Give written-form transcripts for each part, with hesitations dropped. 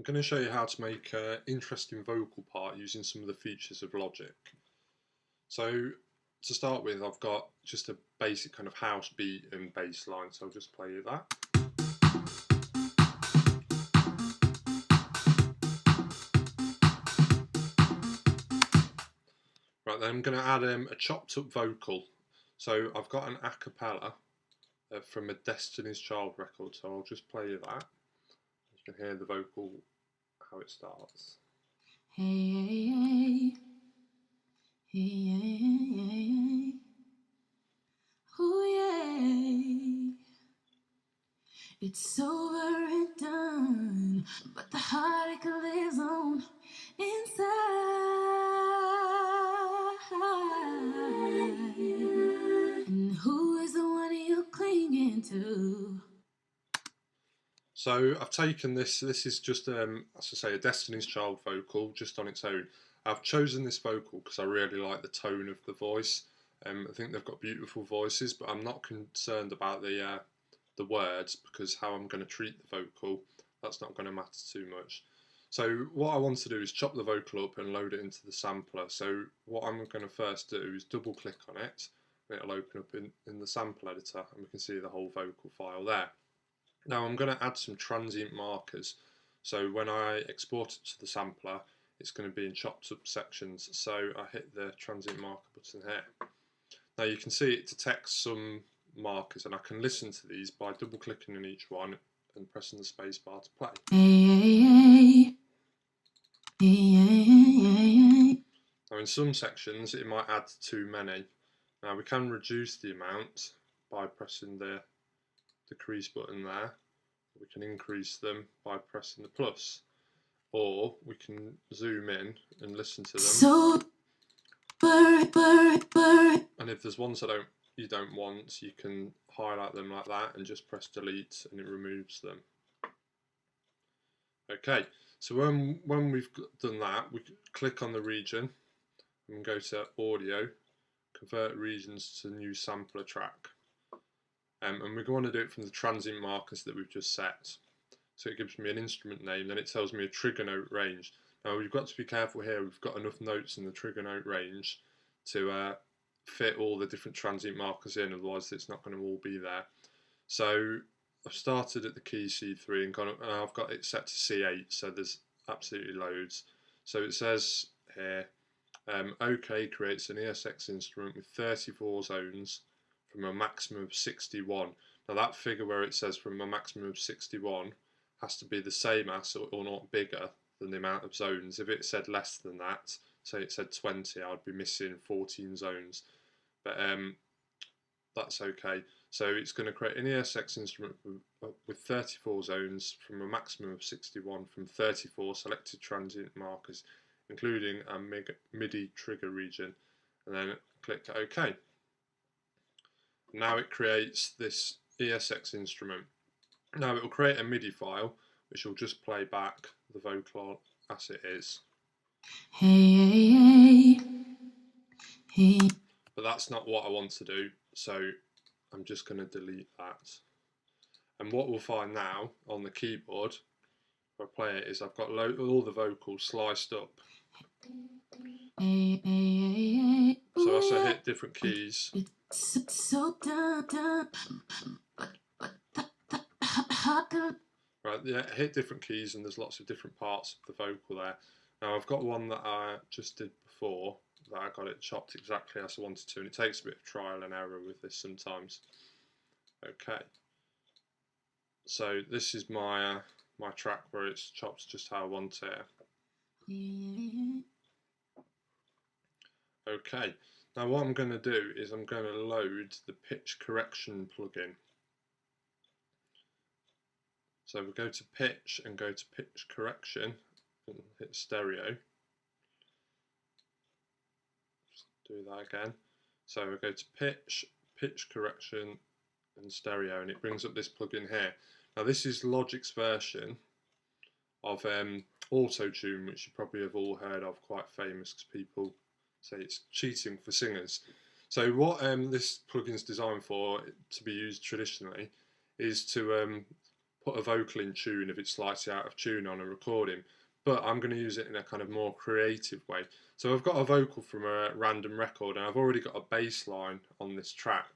I'm going to show you how to make an interesting vocal part using some of the features of Logic. So to start with, I've got just a basic kind of house beat and bass line, so I'll just play you that. Right, then I'm going to add a chopped up vocal. So I've got an a cappella from a Destiny's Child record, so I'll just play you that. You can hear the vocal, how it starts. Hey, hey, hey, hey, hey, hey. Ooh, yeah. It's over and done, but the heartache lives on inside. And who is the one you're clinging to? So I've taken this is just, as I say, a Destiny's Child vocal just on its own. I've chosen this vocal because I really like the tone of the voice. I think they've got beautiful voices, but I'm not concerned about the words, because how I'm going to treat the vocal, that's not going to matter too much. So what I want to do is chop the vocal up and load it into the sampler. So what I'm going to first do is double click on it, and it'll open up in the sample editor, and we can see the whole vocal file there. Now I'm going to add some transient markers, so when I export it to the sampler, it's going to be in chopped up sections. So I hit the transient marker button here. Now you can see it detects some markers, and I can listen to these by double clicking on each one and pressing the space bar to play. Hey, hey, hey. Now in some sections it might add too many. Now we can reduce the amount by pressing the decrease button there. We can increase them by pressing the plus, or we can zoom in and listen to them. So, and if there's ones that you don't want, you can highlight them like that and just press delete and it removes them. Okay, so when we've done that, we click on the region and go to audio, convert regions to new sampler track. And we want to do it from the transient markers that we've just set. So it gives me an instrument name, then it tells me a trigger note range. Now we've got to be careful here, we've got enough notes in the trigger note range to fit all the different transient markers in, otherwise it's not going to all be there. So I've started at the key C3 and I've got it set to C8, so there's absolutely loads. So it says here, OK creates an ESX instrument with 34 zones from a maximum of 61. Now that figure where it says from a maximum of 61 has to be the same as or not bigger than the amount of zones. If it said less than that, say it said 20, I'd be missing 14 zones. But that's okay. So it's going to create an ESX instrument with 34 zones from a maximum of 61 from 34 selected transient markers, including a MIDI trigger region, and then click OK. Now it creates this ESX instrument. Now it will create a MIDI file which will just play back the vocal as it is. Hey, hey. But that's not what I want to do, so I'm just going to delete that. And what we'll find now on the keyboard, if I play it, is I've got all the vocals sliced up. So as I hit different keys, right, yeah, hit different keys and there's lots of different parts of the vocal there. Now I've got one that I just did before, that I got it chopped exactly as I wanted to, and it takes a bit of trial and error with this sometimes. Okay, so this is my my track where it's chopped just how I want it. Okay, now what I'm going to do is I'm going to load the pitch correction plugin. So we'll go to pitch and go to pitch correction and hit stereo. Just do that again. So we'll go to pitch, pitch correction and stereo, and it brings up this plugin here. Now this is Logic's version of Auto-Tune, which you probably have all heard of, quite famous because people say it's cheating for singers. So what this plugin is designed for, to be used traditionally, is to put a vocal in tune if it's slightly out of tune on a recording, but I'm going to use it in a kind of more creative way. So I've got a vocal from a random record and I've already got a bass line on this track.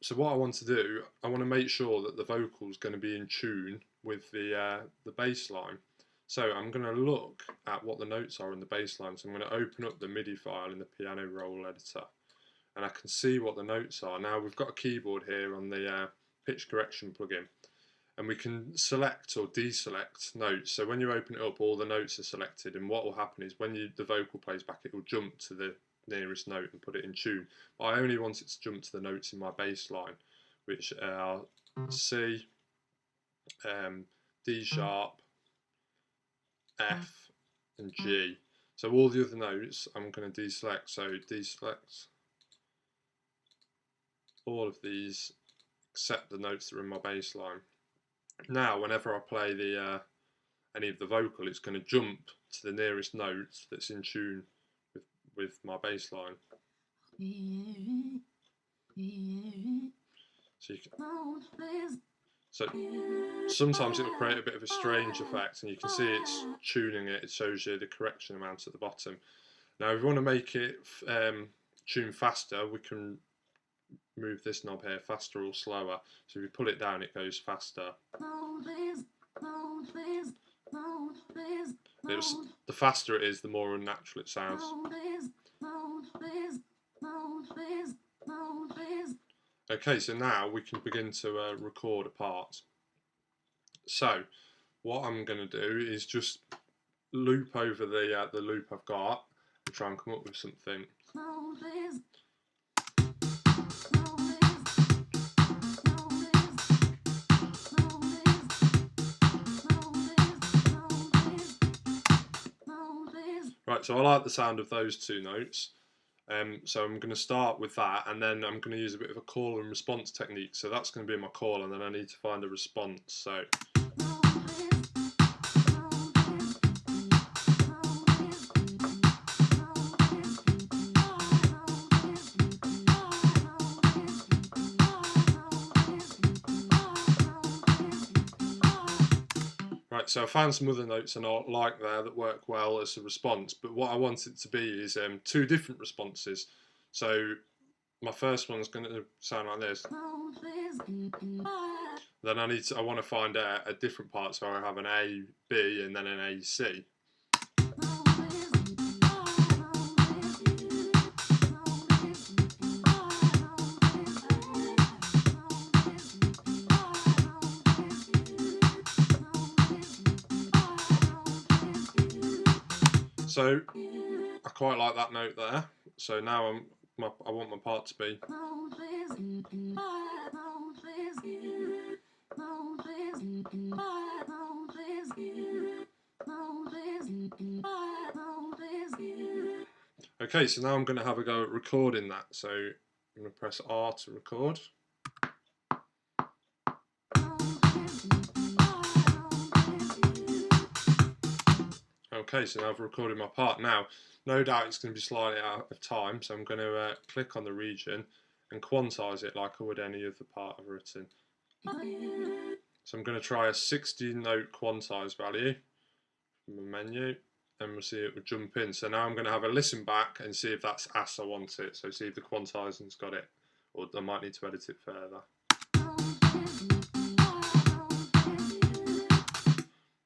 So what I want to do, I want to make sure that the vocal is going to be in tune with the bass line. So I'm going to look at what the notes are in the bass line. So I'm going to open up the MIDI file in the piano roll editor, and I can see what the notes are. Now we've got a keyboard here on the pitch correction plugin, and we can select or deselect notes. So when you open it up, all the notes are selected, and what will happen is when the vocal plays back, it will jump to the nearest note and put it in tune. But I only want it to jump to the notes in my bass line, which are C, D sharp, F and G. So all the other notes I'm going to deselect. So deselect all of these except the notes that are in my bass line. Now whenever I play the any of the vocal, it's going to jump to the nearest note that's in tune with my bass line. So sometimes it'll create a bit of a strange effect, and you can see it's tuning it. It shows you the correction amount at the bottom. Now if you want to make it tune faster, we can move this knob here, faster or slower. So if you pull it down, it goes faster. The faster it is, the more unnatural it sounds. Okay, so now we can begin to record a part. So what I'm going to do is just loop over the loop I've got and try and come up with something. Right, so I like the sound of those two notes. So I'm going to start with that, and then I'm going to use a bit of a call and response technique. So that's going to be my call, and then I need to find a response. So right, so I found some other notes and I like there that work well as a response, but what I want it to be is two different responses. So my first one's going to sound like this. Then I want to find a different part, so I have an A, B, and then an A, C. So I quite like that note there. So now I want my part to be. Okay, so now I'm going to have a go at recording that. So I'm going to press R to record. Okay, so now I've recorded my part. Now, no doubt it's going to be slightly out of time, so I'm going to click on the region and quantize it like I would any other part I've written. So I'm going to try a 60-note quantize value from the menu, and we'll see it will jump in. So now I'm going to have a listen back and see if that's as I want it. So see if the quantizing's got it, or I might need to edit it further.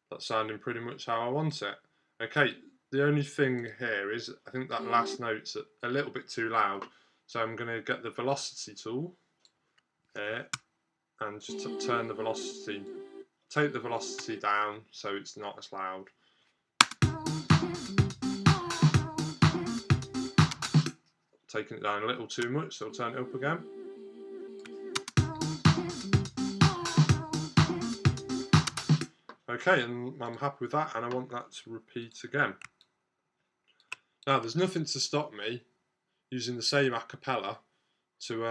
That's sounding pretty much how I want it. Okay, the only thing here is I think that last note's a little bit too loud. So I'm going to get the velocity tool here and just turn the velocity, take the velocity down so it's not as loud. Taking it down a little too much, so I'll turn it up again. Okay, and I'm happy with that, and I want that to repeat again. Now, there's nothing to stop me using the same a cappella to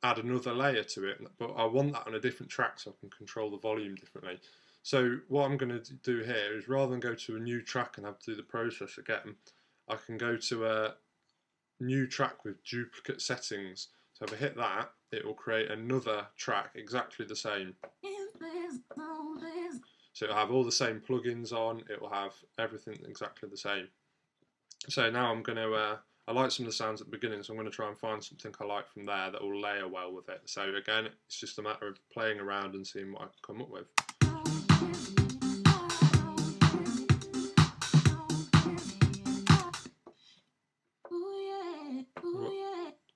add another layer to it, but I want that on a different track so I can control the volume differently. So what I'm going to do here is, rather than go to a new track and have to do the process again, I can go to a new track with duplicate settings. So if I hit that, it will create another track exactly the same. So it'll have all the same plugins on, it will have everything exactly the same. So now I'm going to, I like some of the sounds at the beginning, so I'm going to try and find something I like from there that will layer well with it. So again, it's just a matter of playing around and seeing what I can come up with.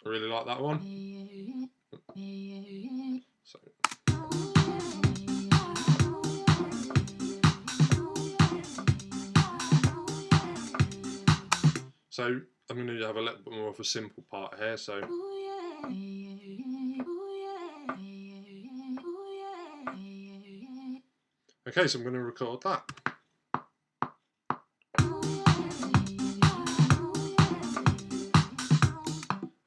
I really like that one. So I'm going to have a little bit more of a simple part here. So okay, so I'm going to record that.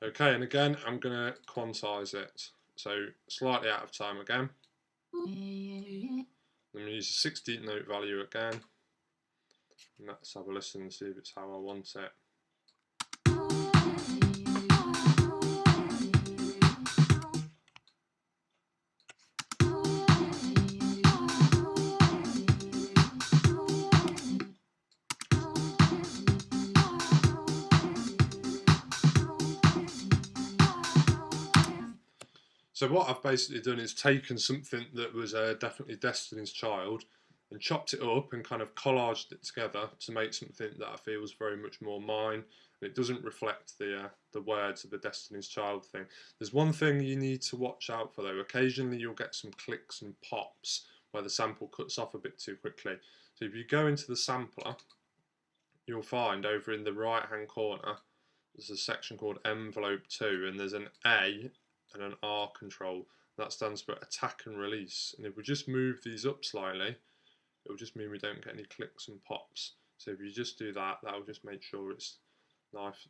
Okay, and again I'm going to quantize it. So slightly out of time again. I'm going to use a 16th note value again. And let's have a listen and see if it's how I want it. So what I've basically done is taken something that was definitely Destiny's Child and chopped it up and kind of collaged it together to make something that I feel is very much more mine. And it doesn't reflect the words of the Destiny's Child thing. There's one thing you need to watch out for though. Occasionally you'll get some clicks and pops where the sample cuts off a bit too quickly. So if you go into the sampler, you'll find over in the right hand corner there's a section called envelope 2 and there's an A and an R control. That stands for attack and release. And if we just move these up slightly, it will just mean we don't get any clicks and pops. So if you just do that, that will just make sure it's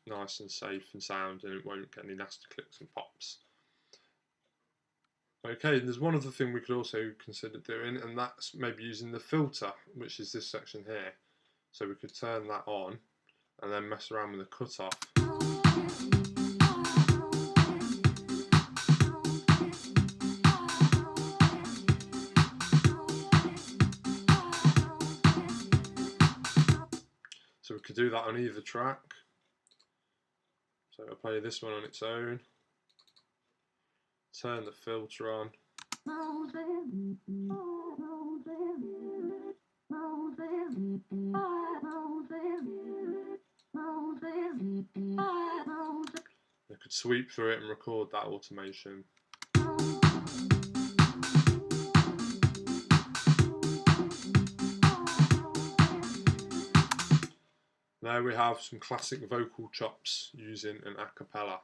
nice and safe and sound and it won't get any nasty clicks and pops. Okay, and there's one other thing we could also consider doing, and that's maybe using the filter, which is this section here. So we could turn that on and then mess around with the cutoff. So we could do that on either track. So I'll play this one on its own. Turn the filter on. I could sweep through it and record that automation. There we have some classic vocal chops using an a cappella.